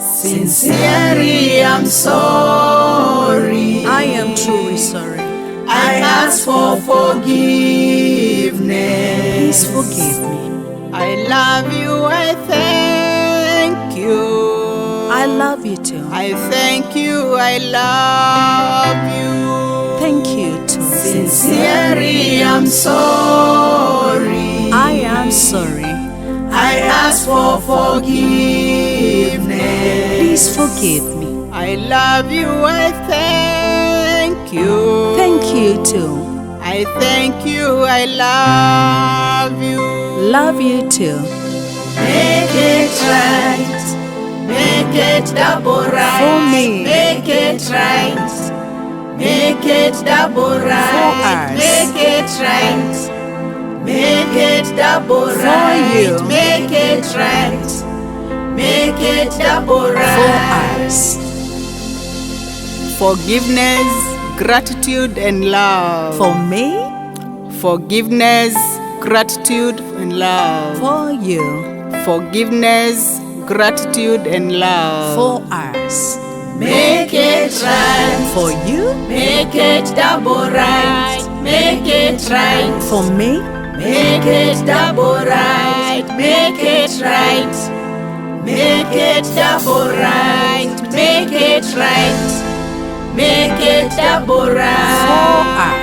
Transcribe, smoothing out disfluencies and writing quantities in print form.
Sincerely, I'm sorry. I am truly sorry. I ask for forgiveness. Please forgive me. I love you. I thank you. I love you too. I thank you. I love you. Thank you too. Sincerely, I'm sorry. I am sorry. I ask for forgiveness. Please forgive me. I love you. I thank you. Thank you too. I thank you. I love you. Love you too. Make it right. Make it double right. For me. Make it right. Make it double right. For us. Make it right. Make it double right. For you. Make it right. Make it double right. For us. Forgiveness, gratitude, and love. For me. Forgiveness, gratitude, and love. For you. Forgiveness, gratitude, and love. For us. Make it right. For you. Make it double right. Make it right. For me. Make it double right. Make it right. Make it double right. Make it right. Make it double right. For us.